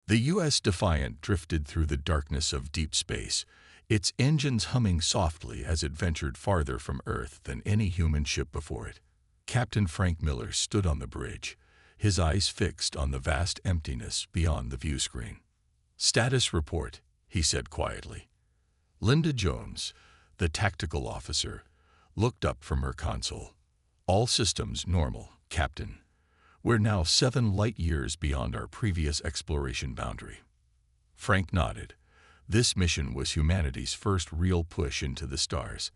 The U.S. Defiant drifted through the darkness of deep space, its engines humming softly as it ventured farther from Earth than any human ship before it. Captain Frank Miller stood on the bridge, his eyes fixed on the vast emptiness beyond the viewscreen. "Status report," he said quietly. Linda Jones, the tactical officer, looked up from her console. "All systems normal, Captain. We're now 7 light-years beyond our previous exploration boundary." Frank nodded. This mission was humanity's first real push into the stars.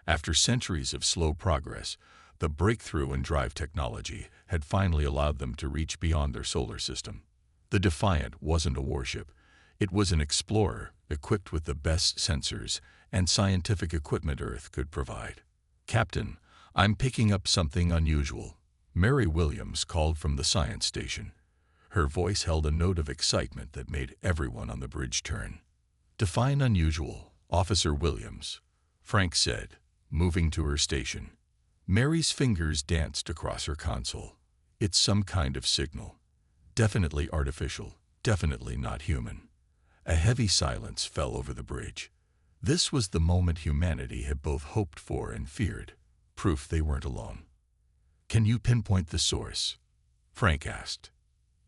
After centuries of slow progress, the breakthrough in drive technology had finally allowed them to reach beyond their solar system. The Defiant wasn't a warship. It was an explorer equipped with the best sensors and scientific equipment Earth could provide. "Captain, I'm picking up something unusual," Mary Williams called from the science station. Her voice held a note of excitement that made everyone on the bridge turn. "Define unusual, Officer Williams," Frank said, moving to her station. Mary's fingers danced across her console. "It's some kind of signal. Definitely artificial, definitely not human." A heavy silence fell over the bridge. This was the moment humanity had both hoped for and feared, proof they weren't alone. "Can you pinpoint the source?" Frank asked.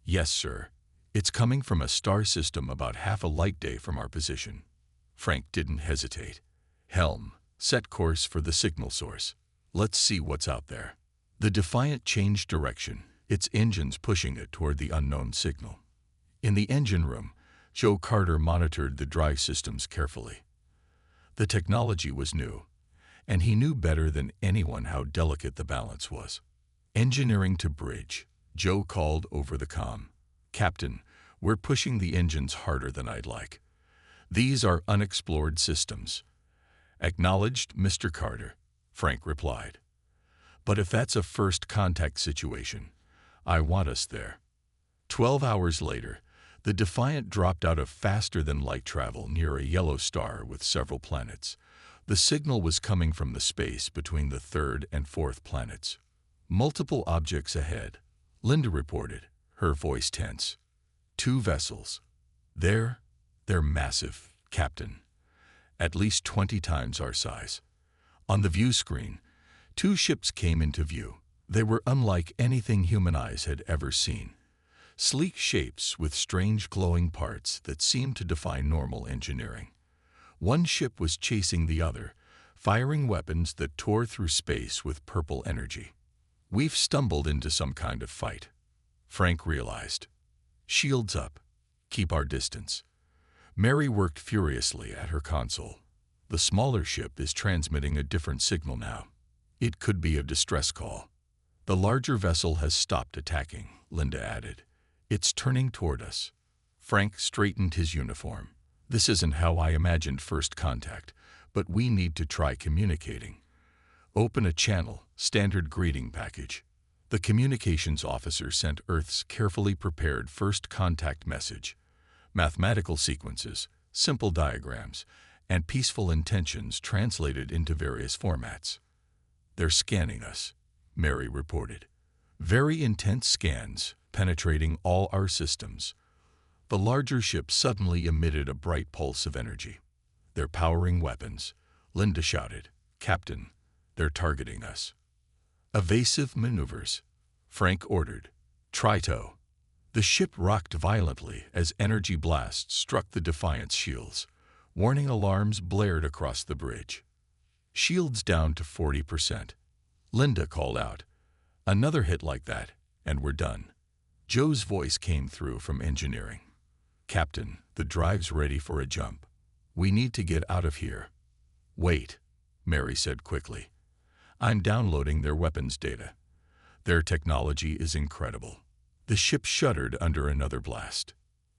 "Yes, sir. It's coming from a star system about half a light day from our position." Frank didn't hesitate. "Helm, set course for the signal source. Let's see what's out there." The Defiant changed direction, its engines pushing it toward the unknown signal. In the engine room, Joe Carter monitored the drive systems carefully. The technology was new, and he knew better than anyone how delicate the balance was. "Engineering to bridge," Joe called over the comm. "Captain, we're pushing the engines harder than I'd like. These are unexplored systems." "Acknowledged, Mr. Carter," Frank replied. "But if that's a first contact situation, I want us there." 12 hours later, the Defiant dropped out of faster-than-light travel near a yellow star with several planets. The signal was coming from the space between the 3rd and 4th planets. "Multiple objects ahead," Linda reported, her voice tense. "2 vessels. They're massive, Captain. At least 20 times our size." On the view screen, 2 ships came into view. They were unlike anything human eyes had ever seen. Sleek shapes with strange glowing parts that seemed to defy normal engineering. One ship was chasing the other, firing weapons that tore through space with purple energy. "We've stumbled into some kind of fight," Frank realized. "Shields up. Keep our distance." Mary worked furiously at her console. "The smaller ship is transmitting a different signal now. It could be a distress call." "The larger vessel has stopped attacking," Linda added. "It's turning toward us." Frank straightened his uniform. "This isn't how I imagined first contact, but we need to try communicating." "Open a channel, standard greeting package." The communications officer sent Earth's carefully prepared first contact message. Mathematical sequences, simple diagrams, and peaceful intentions translated into various formats. "They're scanning us," Mary reported. "Very intense scans, penetrating all our systems." The larger ship suddenly emitted a bright pulse of energy. "They're powering weapons," Linda shouted. "Captain, they're targeting us." "Evasive maneuvers," Frank ordered. "Trito." The ship rocked violently as energy blasts struck the Defiant's shields. Warning alarms blared across the bridge. "Shields down to 40%. Linda called out. "Another hit like that, and we're done." Joe's voice came through from engineering. "Captain, the drive's ready for a jump. We need to get out of here." "Wait," Mary said quickly. "I'm downloading their weapons data. Their technology is incredible." The ship shuddered under another blast.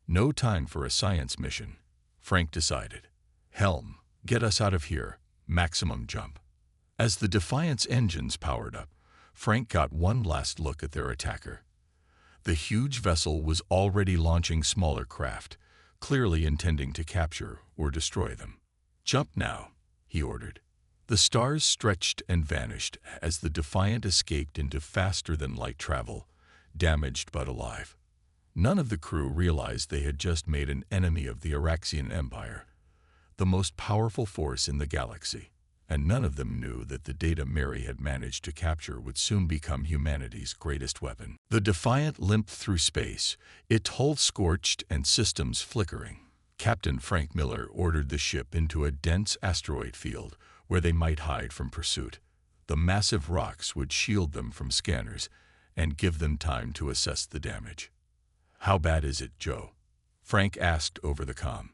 "No time for a science mission," Frank decided. "Helm, get us out of here. Maximum jump." As the Defiant's engines powered up, Frank got one last look at their attacker. The huge vessel was already launching smaller craft, clearly intending to capture or destroy them. "Jump now," he ordered. The stars stretched and vanished as the Defiant escaped into faster-than-light travel, damaged but alive. None of the crew realized they had just made an enemy of the Araxian Empire, the most powerful force in the galaxy, and none of them knew that the data Mary had managed to capture would soon become humanity's greatest weapon. The Defiant limped through space, its hull scorched and systems flickering. Captain Frank Miller ordered the ship into a dense asteroid field where they might hide from pursuit. The massive rocks would shield them from scanners and give them time to assess the damage. "How bad is it, Joe?" Frank asked over the comm.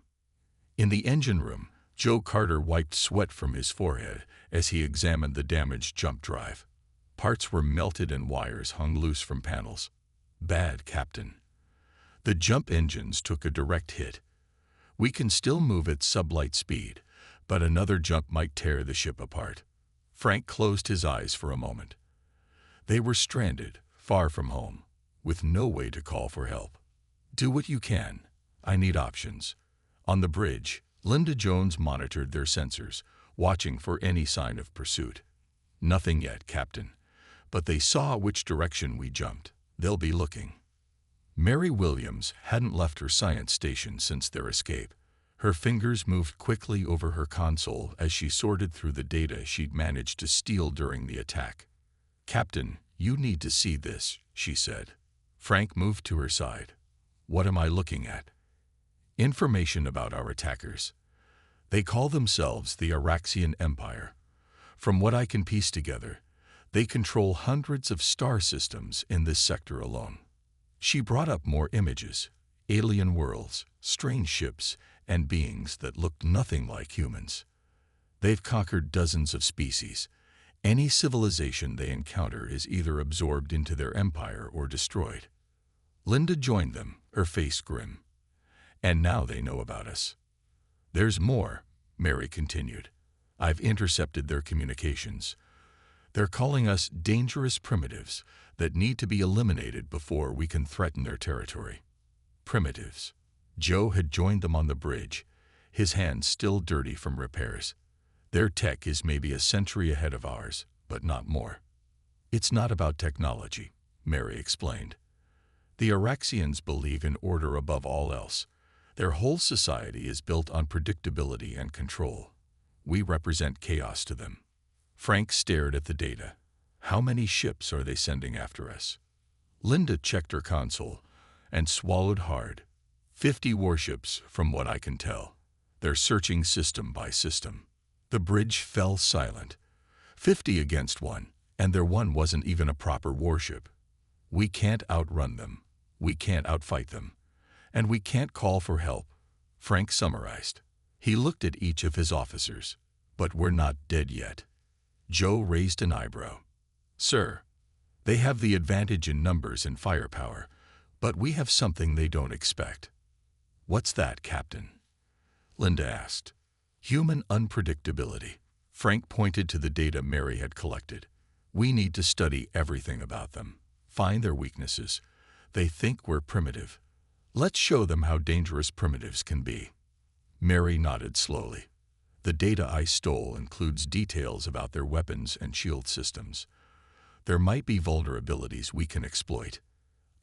In the engine room, Joe Carter wiped sweat from his forehead as he examined the damaged jump drive. Parts were melted and wires hung loose from panels. "Bad, Captain. The jump engines took a direct hit. We can still move at sublight speed, but another jump might tear the ship apart." Frank closed his eyes for a moment. They were stranded, far from home, with no way to call for help. "Do what you can. I need options." On the bridge, Linda Jones monitored their sensors, watching for any sign of pursuit. "Nothing yet, Captain, but they saw which direction we jumped. They'll be looking." Mary Williams hadn't left her science station since their escape. Her fingers moved quickly over her console as she sorted through the data she'd managed to steal during the attack. "Captain, you need to see this," she said. Frank moved to her side. "What am I looking at?" "Information about our attackers. They call themselves the Araxian Empire. From what I can piece together, they control hundreds of star systems in this sector alone." She brought up more images: alien worlds, strange ships, and beings that looked nothing like humans. "They've conquered dozens of species. Any civilization they encounter is either absorbed into their empire or destroyed." Linda joined them, her face grim. "And now they know about us." "There's more," Mary continued. "I've intercepted their communications. They're calling us dangerous primitives that need to be eliminated before we can threaten their territory." Primitives. Joe had joined them on the bridge, his hands still dirty from repairs. "Their tech is maybe a century ahead of ours, but not more." "It's not about technology," Mary explained. "The Araxians believe in order above all else. Their whole society is built on predictability and control. We represent chaos to them." Frank stared at the data. "How many ships are they sending after us?" Linda checked her console and swallowed hard. 50 warships, from what I can tell. They're searching system by system." The bridge fell silent. 50 against one, and their one wasn't even a proper warship. "We can't outrun them. We can't outfight them. And we can't call for help," Frank summarized. He looked at each of his officers. "But we're not dead yet." Joe raised an eyebrow. "Sir, they have the advantage in numbers and firepower, but we have something they don't expect." "What's that, Captain?" Linda asked. "Human unpredictability." Frank pointed to the data Mary had collected. "We need to study everything about them, find their weaknesses. They think we're primitive. Let's show them how dangerous primitives can be." Mary nodded slowly. "The data I stole includes details about their weapons and shield systems. There might be vulnerabilities we can exploit.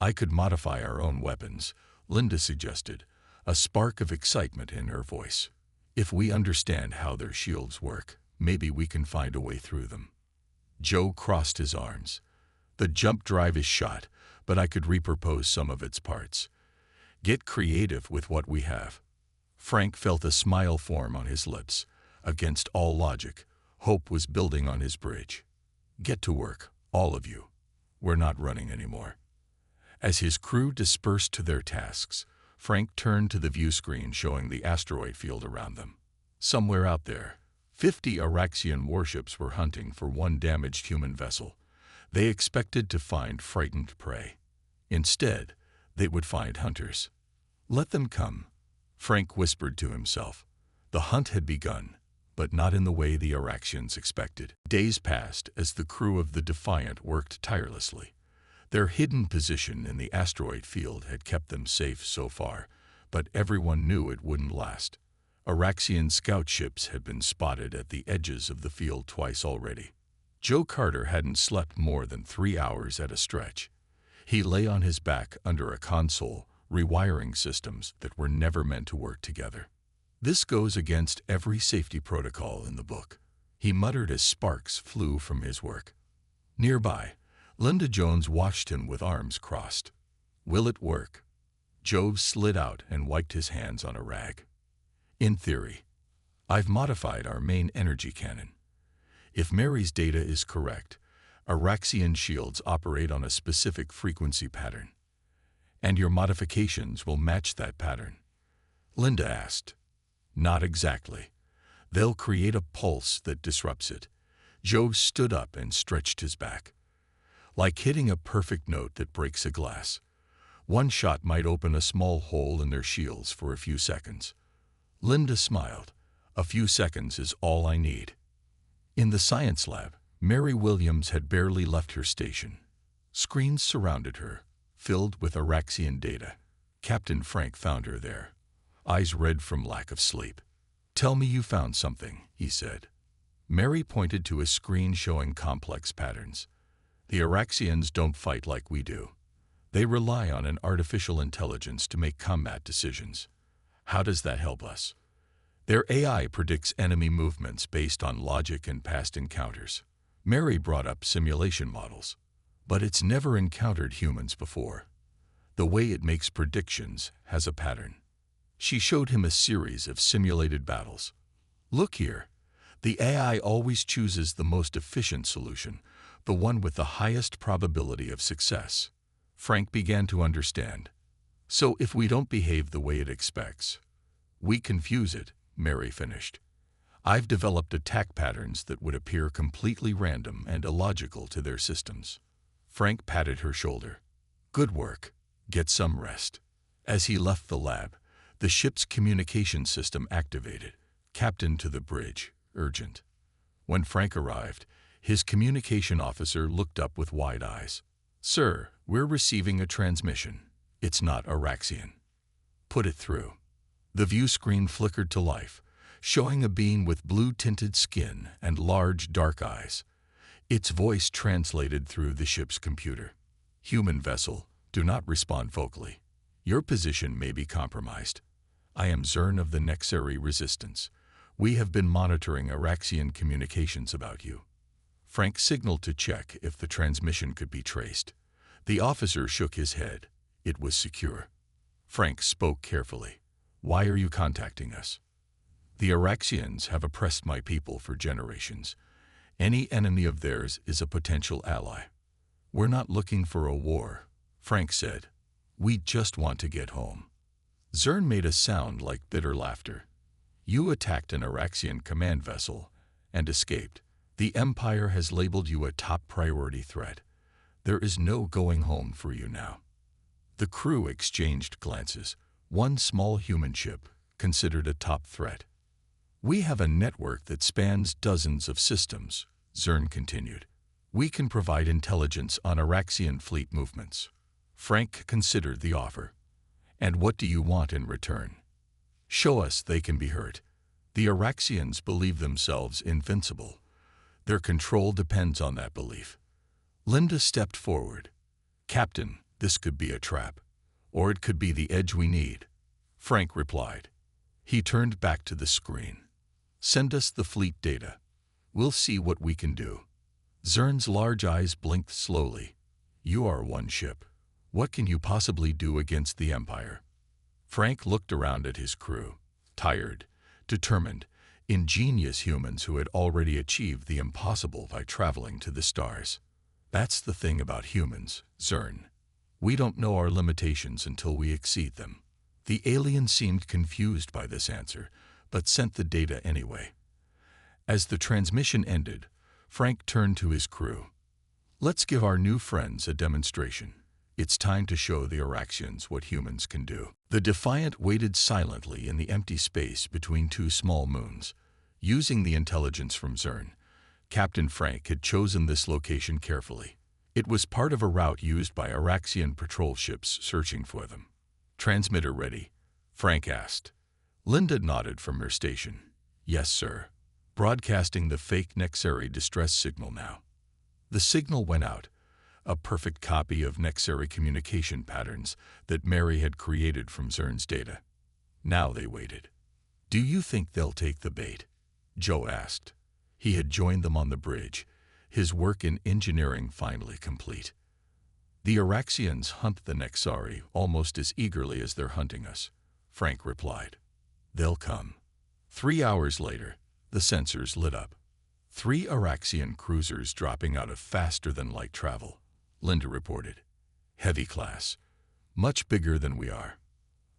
I could modify our own weapons," Linda suggested, a spark of excitement in her voice. "If we understand how their shields work, maybe we can find a way through them." Joe crossed his arms. "The jump drive is shot, but I could repurpose some of its parts. Get creative with what we have." Frank felt a smile form on his lips. Against all logic, hope was building on his bridge. "Get to work, all of you. We're not running anymore." As his crew dispersed to their tasks, Frank turned to the view screen showing the asteroid field around them. Somewhere out there, 50 Araxian warships were hunting for one damaged human vessel. They expected to find frightened prey. Instead, they would find hunters. "Let them come," Frank whispered to himself. The hunt had begun, but not in the way the Araxians expected. Days passed as the crew of the Defiant worked tirelessly. Their hidden position in the asteroid field had kept them safe so far, but everyone knew it wouldn't last. Araxian scout ships had been spotted at the edges of the field twice already. Joe Carter hadn't slept more than 3 hours at a stretch. He lay on his back under a console, rewiring systems that were never meant to work together. This goes against every safety protocol in the book, he muttered as sparks flew from his work. Nearby, Linda Jones watched him with arms crossed. Will it work? Jove slid out and wiped his hands on a rag. In theory. I've modified our main energy cannon. If Mary's data is correct, Araxian shields operate on a specific frequency pattern. And your modifications will match that pattern. Linda asked. Not exactly. They'll create a pulse that disrupts it. Jove stood up and stretched his back. Like hitting a perfect note that breaks a glass. One shot might open a small hole in their shields for a few seconds. Linda smiled. A few seconds is all I need. In the science lab, Mary Williams had barely left her station. Screens surrounded her, filled with Araxian data. Captain Frank found her there, eyes red from lack of sleep. Tell me you found something, he said. Mary pointed to a screen showing complex patterns. The Araxians don't fight like we do. They rely on an artificial intelligence to make combat decisions. How does that help us? Their AI predicts enemy movements based on logic and past encounters. Mary brought up simulation models, but it's never encountered humans before. The way it makes predictions has a pattern. She showed him a series of simulated battles. Look here. The AI always chooses the most efficient solution, the one with the highest probability of success. Frank began to understand. So if we don't behave the way it expects, we confuse it, Mary finished. I've developed attack patterns that would appear completely random and illogical to their systems. Frank patted her shoulder. Good work. Get some rest. As he left the lab, the ship's communication system activated. Captain to the bridge. Urgent. When Frank arrived, his communication officer looked up with wide eyes. Sir, we're receiving a transmission. It's not Araxian. Put it through. The view screen flickered to life, showing a being with blue-tinted skin and large, dark eyes. Its voice translated through the ship's computer. Human vessel, do not respond vocally. Your position may be compromised. I am Zern of the Nexari Resistance. We have been monitoring Araxian communications about you. Frank signaled to check if the transmission could be traced. The officer shook his head. It was secure. Frank spoke carefully. Why are you contacting us? The Araxians have oppressed my people for generations. Any enemy of theirs is a potential ally. We're not looking for a war, Frank said. We just want to get home. Zern made a sound like bitter laughter. You attacked an Araxian command vessel and escaped. The Empire has labeled you a top priority threat. There is no going home for you now. The crew exchanged glances. One small human ship, considered a top threat. We have a network that spans dozens of systems, Zern continued. We can provide intelligence on Araxian fleet movements. Frank considered the offer. And what do you want in return? Show us they can be hurt. The Araxians believe themselves invincible. Their control depends on that belief. Linda stepped forward. Captain, this could be a trap. Or it could be the edge we need. Frank replied. He turned back to the screen. Send us the fleet data. We'll see what we can do. Zern's large eyes blinked slowly. You are one ship. What can you possibly do against the Empire? Frank looked around at his crew. Tired, determined, ingenious humans who had already achieved the impossible by traveling to the stars. That's the thing about humans, Zern. We don't know our limitations until we exceed them. The alien seemed confused by this answer, but sent the data anyway. As the transmission ended, Frank turned to his crew. Let's give our new friends a demonstration. It's time to show the Araxians what humans can do. The Defiant waited silently in the empty space between two small moons. Using the intelligence from Zern, Captain Frank had chosen this location carefully. It was part of a route used by Araxian patrol ships searching for them. Transmitter ready? Frank asked. Linda nodded from her station. Yes, sir. Broadcasting the fake Nexari distress signal now. The signal went out. a perfect copy of necessary communication patterns that Mary had created from Zern's data. Now they waited. "Do you think they'll take the bait?" Joe asked. He had joined them on the bridge, his work in engineering finally complete. "The Araxians hunt the Nexari almost as eagerly as they're hunting us," Frank replied. "They'll come." 3 hours later, the sensors lit up. 3 Araxian cruisers dropping out of faster-than-light travel, Linda reported. "Heavy class. Much bigger than we are."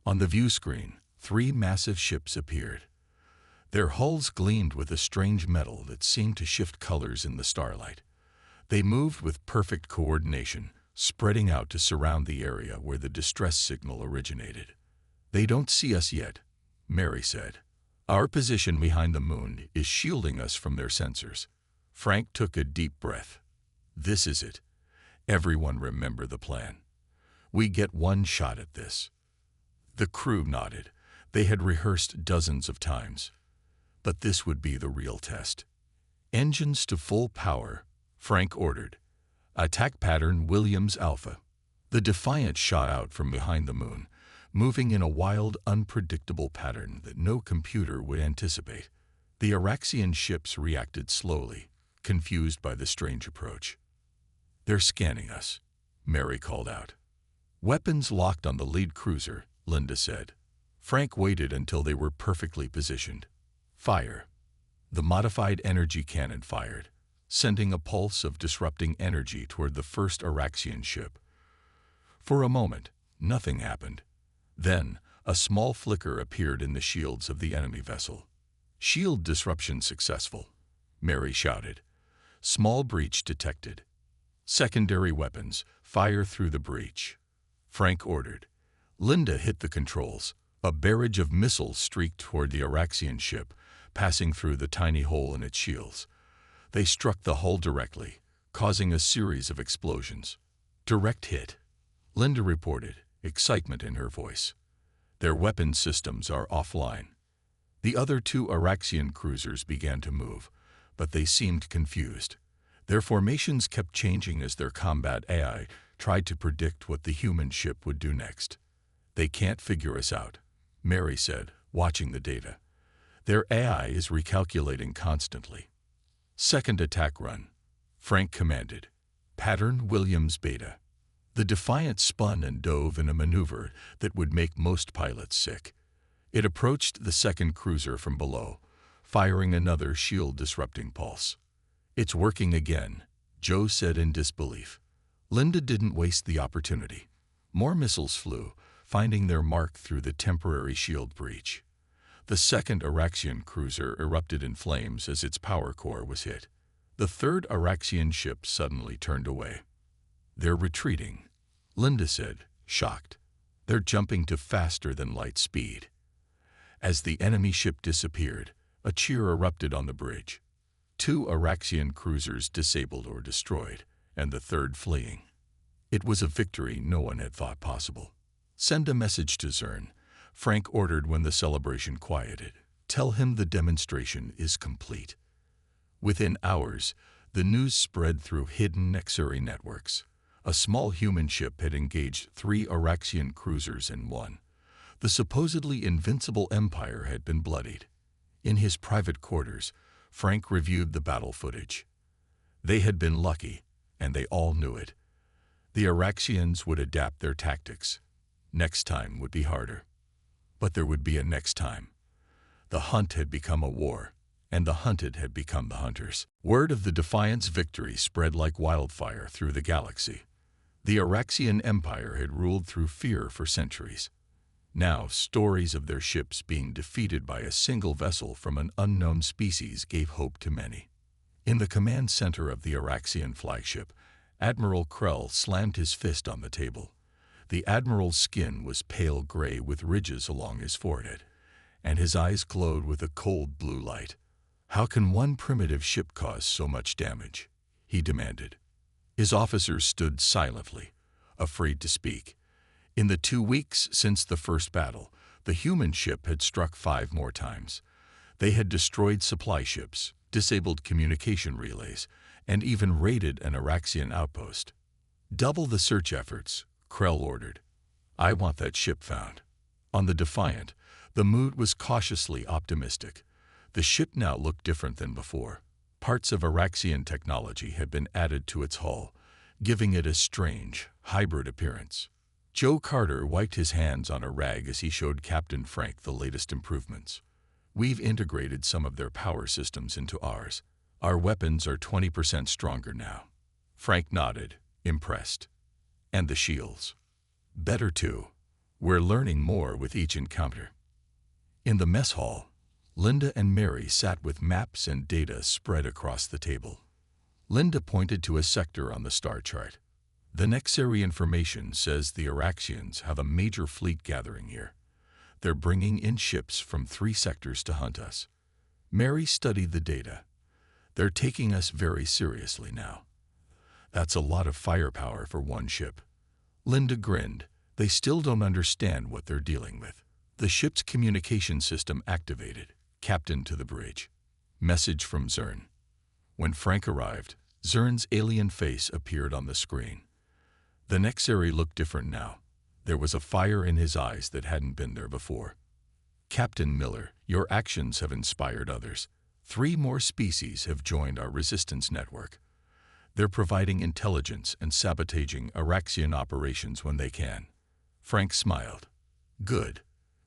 On the view screen, 3 massive ships appeared. Their hulls gleamed with a strange metal that seemed to shift colors in the starlight. They moved with perfect coordination, spreading out to surround the area where the distress signal originated. "They don't see us yet," Mary said. "Our position behind the moon is shielding us from their sensors." Frank took a deep breath. "This is it. Everyone remember the plan. We get one shot at this." The crew nodded. They had rehearsed dozens of times. But this would be the real test. "Engines to full power," Frank ordered. "Attack pattern Williams Alpha." The Defiant shot out from behind the moon, moving in a wild, unpredictable pattern that no computer would anticipate. The Araxian ships reacted slowly, confused by the strange approach. "They're scanning us," Mary called out. "Weapons locked on the lead cruiser," Linda said. Frank waited until they were perfectly positioned. "Fire." The modified energy cannon fired, sending a pulse of disrupting energy toward the first Araxian ship. For a moment, nothing happened. Then, a small flicker appeared in the shields of the enemy vessel. "Shield disruption successful," Mary shouted. "Small breach detected. Secondary weapons, fire through the breach," Frank ordered. Linda hit the controls. A barrage of missiles streaked toward the Araxian ship, passing through the tiny hole in its shields. They struck the hull directly, causing a series of explosions. "Direct hit," Linda reported, excitement in her voice. "Their weapon systems are offline." The other 2 Araxian cruisers began to move, but they seemed confused. Their formations kept changing as their combat AI tried to predict what the human ship would do next. "They can't figure us out," Mary said, watching the data. "Their AI is recalculating constantly." "Second attack run," Frank commanded. "Pattern Williams Beta." The Defiant spun and dove in a maneuver that would make most pilots sick. It approached the second cruiser from below, firing another shield-disrupting pulse. "It's working again," Joe said in disbelief. Linda didn't waste the opportunity. More missiles flew, finding their mark through the temporary shield breach. The second Araxian cruiser erupted in flames as its power core was hit. The third Araxian ship suddenly turned away. "They're retreating," Linda said, shocked. "They're jumping to faster-than-light speed." As the enemy ship disappeared, a cheer erupted on the bridge. 2 Araxian cruisers disabled or destroyed, and the third fleeing. It was a victory no one had thought possible. "Send a message to Zern," Frank ordered when the celebration quieted. "Tell him the demonstration is complete." Within hours, the news spread through hidden Nexuri networks. A small human ship had engaged 3 Araxian cruisers in one. The supposedly invincible empire had been bloodied. In his private quarters, Frank reviewed the battle footage. They had been lucky, and they all knew it. The Araxians would adapt their tactics. Next time would be harder. But there would be a next time. The hunt had become a war, and the hunted had become the hunters. Word of the Defiant's victory spread like wildfire through the galaxy. The Araxian Empire had ruled through fear for centuries. Now, stories of their ships being defeated by a single vessel from an unknown species gave hope to many. In the command center of the Araxian flagship, Admiral Krell slammed his fist on the table. The admiral's skin was pale gray with ridges along his forehead, and his eyes glowed with a cold blue light. "How can one primitive ship cause so much damage?" he demanded. His officers stood silently, afraid to speak. In the 2 weeks since the first battle, the human ship had struck 5 more times. They had destroyed supply ships, disabled communication relays, and even raided an Araxian outpost. Double the search efforts, Krell ordered. I want that ship found. On the Defiant, the mood was cautiously optimistic. The ship now looked different than before. Parts of Araxian technology had been added to its hull, giving it a strange, hybrid appearance. Joe Carter wiped his hands on a rag as he showed Captain Frank the latest improvements. We've integrated some of their power systems into ours. Our weapons are 20% stronger now. Frank nodded, impressed. And the shields. Better too. We're learning more with each encounter. In the mess hall, Linda and Mary sat with maps and data spread across the table. Linda pointed to a sector on the star chart. The Nexari information says the Araxians have a major fleet gathering here. They're bringing in ships from 3 sectors to hunt us. Mary studied the data. They're taking us very seriously now. That's a lot of firepower for one ship. Linda grinned. They still don't understand what they're dealing with. The ship's communication system activated. Captain to the bridge. Message from Zern. When Frank arrived, Zern's alien face appeared on the screen. The Nexari looked different now. There was a fire in his eyes that hadn't been there before. Captain Miller, your actions have inspired others. 3 more species have joined our resistance network. They're providing intelligence and sabotaging Araxian operations when they can. Frank smiled. Good.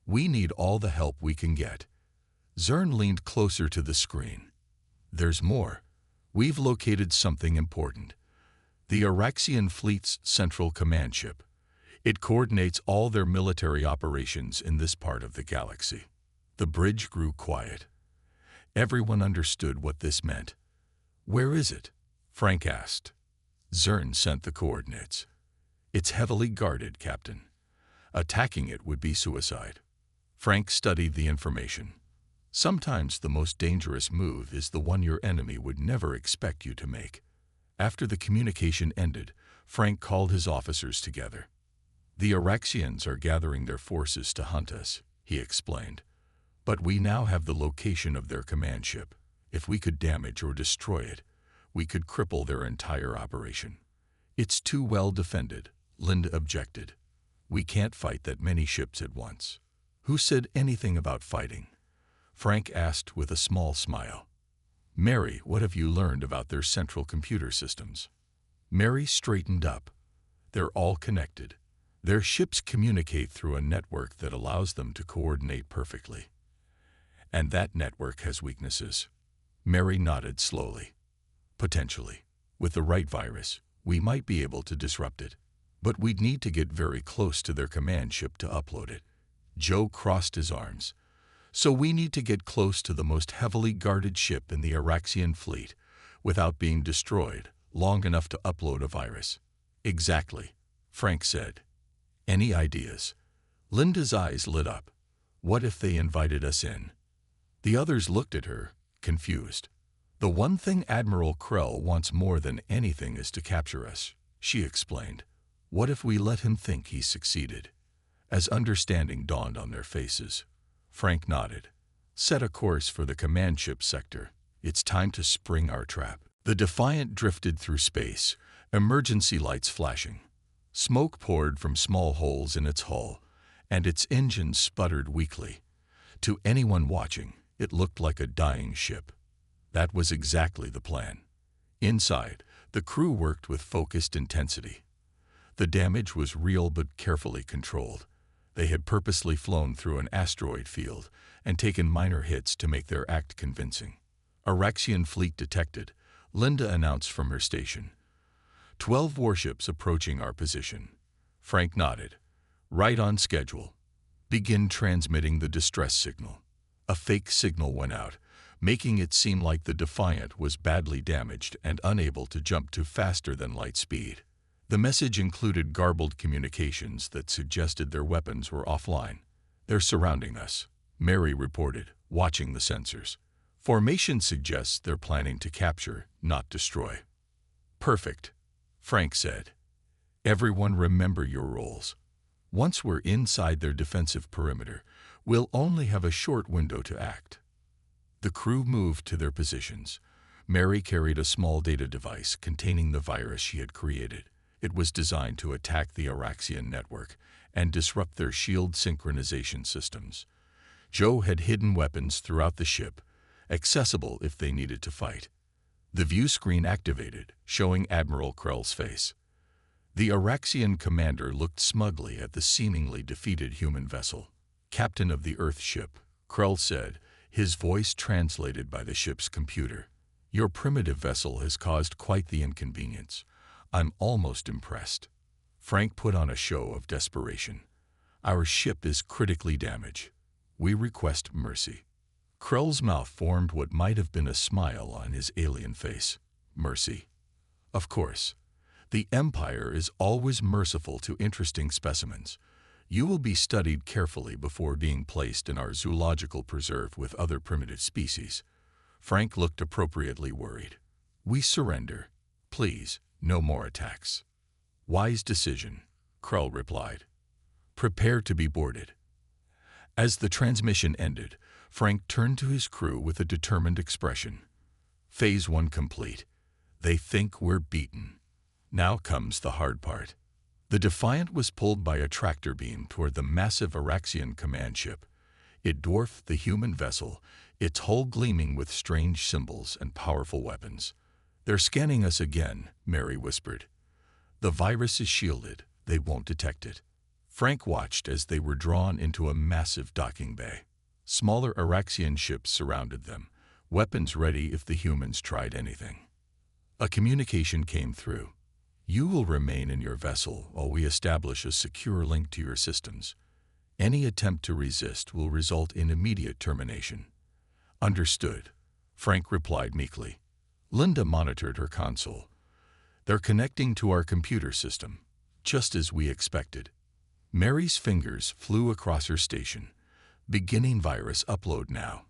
We need all the help we can get. Zern leaned closer to the screen. There's more. We've located something important. The Araxian fleet's central command ship. It coordinates all their military operations in this part of the galaxy. The bridge grew quiet. Everyone understood what this meant. Where is it? Frank asked. Zern sent the coordinates. It's heavily guarded, Captain. Attacking it would be suicide. Frank studied the information. Sometimes the most dangerous move is the one your enemy would never expect you to make. After the communication ended, Frank called his officers together. The Araxians are gathering their forces to hunt us, he explained. But we now have the location of their command ship. If we could damage or destroy it, we could cripple their entire operation. It's too well defended, Linda objected. We can't fight that many ships at once. Who said anything about fighting? Frank asked with a small smile. Mary, what have you learned about their central computer systems? Mary straightened up. They're all connected. Their ships communicate through a network that allows them to coordinate perfectly. And that network has weaknesses. Mary nodded slowly. Potentially. With the right virus, we might be able to disrupt it. But we'd need to get very close to their command ship to upload it. Joe crossed his arms. So we need to get close to the most heavily guarded ship in the Araxian fleet without being destroyed long enough to upload a virus. Exactly, Frank said. Any ideas? Linda's eyes lit up. What if they invited us in? The others looked at her, confused. The one thing Admiral Krell wants more than anything is to capture us, she explained. What if we let him think he's succeeded? As understanding dawned on their faces, Frank nodded. Set a course for the command ship sector. It's time to spring our trap. The Defiant drifted through space, emergency lights flashing. Smoke poured from small holes in its hull, and its engines sputtered weakly. To anyone watching, it looked like a dying ship. That was exactly the plan. Inside, the crew worked with focused intensity. The damage was real but carefully controlled. They had purposely flown through an asteroid field and taken minor hits to make their act convincing. Araxian fleet detected, Linda announced from her station. 12 warships approaching our position. Frank nodded. Right on schedule. Begin transmitting the distress signal. A fake signal went out, making it seem like the Defiant was badly damaged and unable to jump to faster than light speed. The message included garbled communications that suggested their weapons were offline. They're surrounding us, Mary reported, watching the sensors. Formation suggests they're planning to capture, not destroy. Perfect, Frank said. Everyone remember your roles. Once we're inside their defensive perimeter, we'll only have a short window to act. The crew moved to their positions. Mary carried a small data device containing the virus she had created. It was designed to attack the Araxian network and disrupt their shield synchronization systems. Joe had hidden weapons throughout the ship, accessible if they needed to fight. The view screen activated, showing Admiral Krell's face. The Araxian commander looked smugly at the seemingly defeated human vessel. "Captain of the Earth ship," Krell said, his voice translated by the ship's computer. "Your primitive vessel has caused quite the inconvenience. I'm almost impressed." Frank put on a show of desperation. "Our ship is critically damaged. We request mercy." Krell's mouth formed what might have been a smile on his alien face. "Mercy? Of course. The Empire is always merciful to interesting specimens. You will be studied carefully before being placed in our zoological preserve with other primitive species." Frank looked appropriately worried. "We surrender. Please, no more attacks." "Wise decision," Krell replied. "Prepare to be boarded." As the transmission ended, Frank turned to his crew with a determined expression. "Phase 1 complete. They think we're beaten. Now comes the hard part." The Defiant was pulled by a tractor beam toward the massive Araxian command ship. It dwarfed the human vessel, its hull gleaming with strange symbols and powerful weapons. "They're scanning us again," Mary whispered. "The virus is shielded. They won't detect it." Frank watched as they were drawn into a massive docking bay. Smaller Araxian ships surrounded them, weapons ready if the humans tried anything. A communication came through. "You will remain in your vessel while we establish a secure link to your systems. Any attempt to resist will result in immediate termination." "Understood," Frank replied meekly. Linda monitored her console. "They're connecting to our computer system, just as we expected." Mary's fingers flew across her station. "Beginning virus upload now."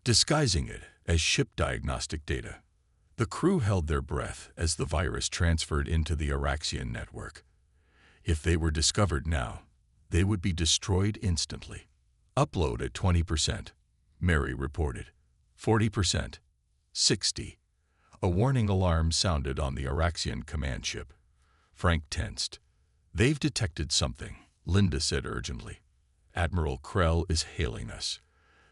Disguising it as ship diagnostic data. The crew held their breath as the virus transferred into the Araxian network. If they were discovered now, they would be destroyed instantly. "Upload at 20%, Mary reported. 40%. 60. A warning alarm sounded on the Araxian command ship. Frank tensed. "They've detected something," Linda said urgently. "Admiral Krell is hailing us,"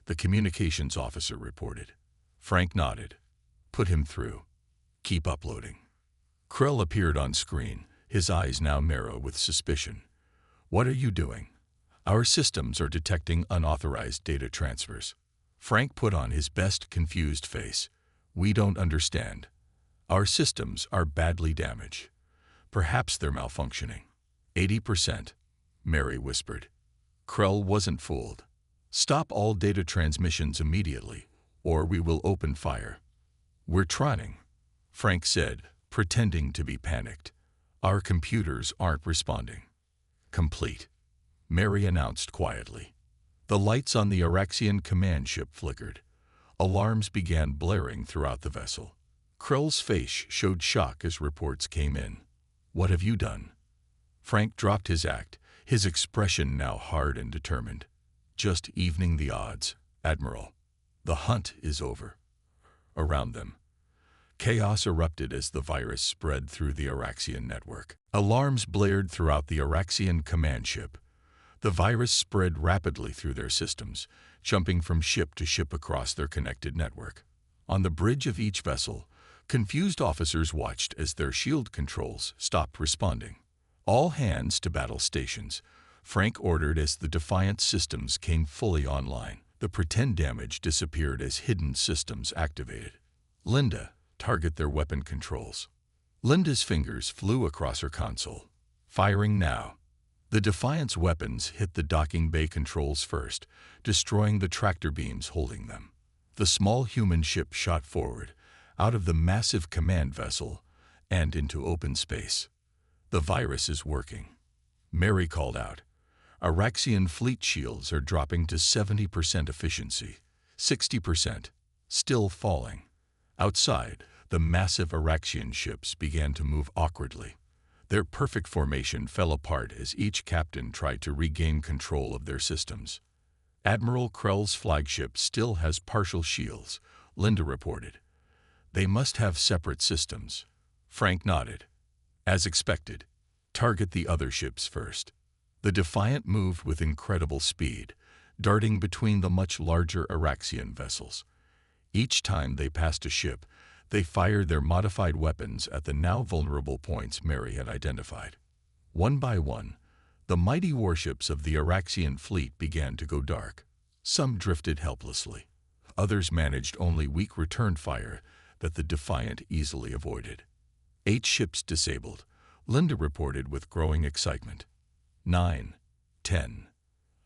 the communications officer reported. Frank nodded. "Put him through. Keep uploading." Krell appeared on screen, his eyes now narrow with suspicion. "What are you doing?" "Our systems are detecting unauthorized data transfers." Frank put on his best confused face. "We don't understand. Our systems are badly damaged. Perhaps they're malfunctioning." 80%, Mary whispered. Krell wasn't fooled. "Stop all data transmissions immediately, or we will open fire." "We're trying," Frank said, pretending to be panicked. "Our computers aren't responding." "Complete," Mary announced quietly. The lights on the Araxian command ship flickered. Alarms began blaring throughout the vessel. Krell's face showed shock as reports came in. "What have you done?" Frank dropped his act, his expression now hard and determined. "Just evening the odds, Admiral. The hunt is over." Around them, chaos erupted as the virus spread through the Araxian network. Alarms blared throughout the Araxian command ship. The virus spread rapidly through their systems, jumping from ship to ship across their connected network. On the bridge of each vessel, confused officers watched as their shield controls stopped responding. "All hands to battle stations," Frank ordered as the Defiant systems came fully online. The pretend damage disappeared as hidden systems activated. "Linda, target their weapon controls." Linda's fingers flew across her console. "Firing now." The Defiant's weapons hit the docking bay controls first, destroying the tractor beams holding them. The small human ship shot forward, out of the massive command vessel, and into open space. "The virus is working," Mary called out. "Araxian fleet shields are dropping to 70% efficiency, 60%, still falling." Outside, the massive Araxian ships began to move awkwardly. Their perfect formation fell apart as each captain tried to regain control of their systems. "Admiral Krell's flagship still has partial shields," Linda reported. "They must have separate systems." Frank nodded. "As expected." Target the other ships first. The Defiant moved with incredible speed, darting between the much larger Araxian vessels. Each time they passed a ship, they fired their modified weapons at the now vulnerable points Mary had identified. One by one, the mighty warships of the Araxian fleet began to go dark. Some drifted helplessly. Others managed only weak return fire that the Defiant easily avoided. 8 ships disabled, Linda reported with growing excitement. 9, 10.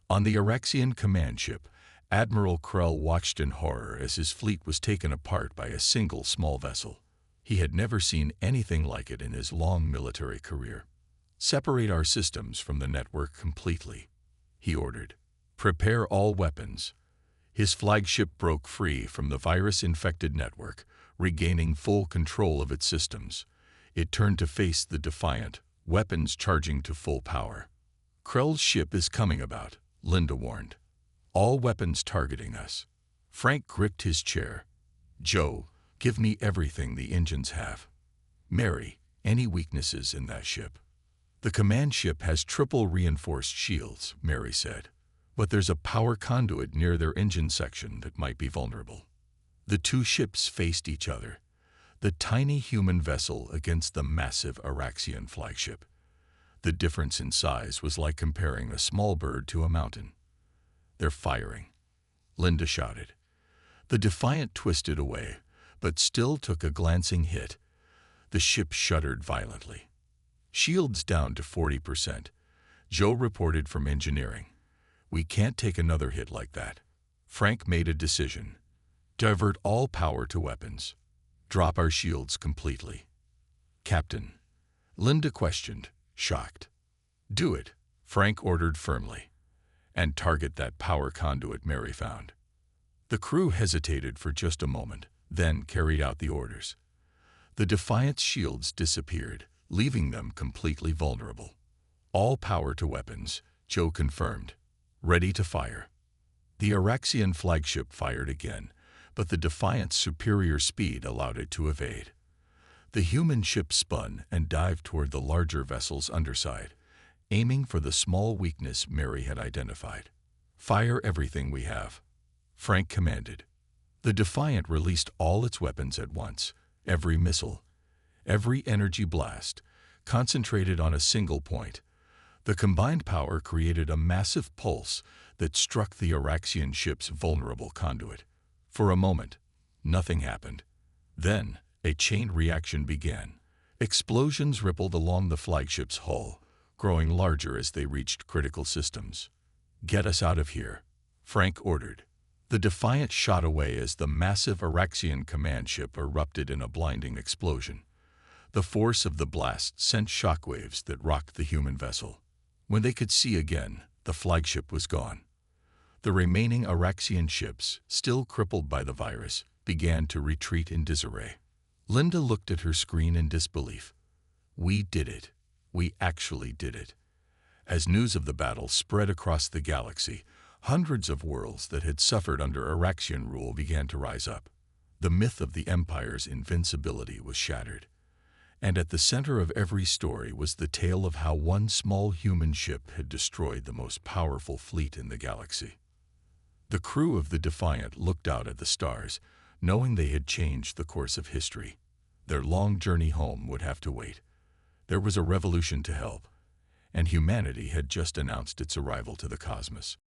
On the Araxian command ship, Admiral Krell watched in horror as his fleet was taken apart by a single small vessel. He had never seen anything like it in his long military career. "Separate our systems from the network completely," he ordered. "Prepare all weapons." His flagship broke free from the virus-infected network, regaining full control of its systems. It turned to face the Defiant, weapons charging to full power. "Krell's ship is coming about," Linda warned. "All weapons targeting us." Frank gripped his chair. "Joe, give me everything the engines have." "Mary, any weaknesses in that ship?" "The command ship has triple reinforced shields," Mary said. "But there's a power conduit near their engine section that might be vulnerable." The two ships faced each other, the tiny human vessel against the massive Araxian flagship. The difference in size was like comparing a small bird to a mountain. "They're firing," Linda shouted. The Defiant twisted away, but still took a glancing hit. The ship shuddered violently. "Shields down to 40%. Joe reported from engineering. "We can't take another hit like that." Frank made a decision. "Divert all power to weapons. Drop our shields completely." "Captain," Linda questioned, shocked. "Do it," Frank ordered firmly. "And target that power conduit Mary found." The crew hesitated for just a moment, then carried out the orders. The Defiant's shields disappeared, leaving them completely vulnerable. "All power to weapons," Joe confirmed. "Ready to fire." The Araxian flagship fired again, but the Defiant's superior speed allowed it to evade. The human ship spun and dived toward the larger vessel's underside, aiming for the small weakness Mary had identified. "Fire everything we have," Frank commanded. The Defiant released all its weapons at once, every missile, every energy blast, concentrated on a single point. The combined power created a massive pulse that struck the Araxian ship's vulnerable conduit. For a moment, nothing happened. Then, a chain reaction began. Explosions rippled along the flagship's hull, growing larger as they reached critical systems. "Get us out of here," Frank ordered. The Defiant shot away as the massive Araxian command ship erupted in a blinding explosion. The force of the blast sent shockwaves that rocked the human vessel. When they could see again, the flagship was gone. The remaining Araxian ships, still crippled by the virus, began to retreat in disarray. Linda looked at her screen in disbelief. "We did it. We actually did it." As news of the battle spread across the galaxy, hundreds of worlds that had suffered under Araxian rule began to rise up. The myth of the Empire's invincibility was shattered. And at the center of every story was the tale of how one small human ship had destroyed the most powerful fleet in the galaxy. The crew of the Defiant looked out at the stars, knowing they had changed the course of history. Their long journey home would have to wait. There was a revolution to help, and humanity had just announced its arrival to the cosmos.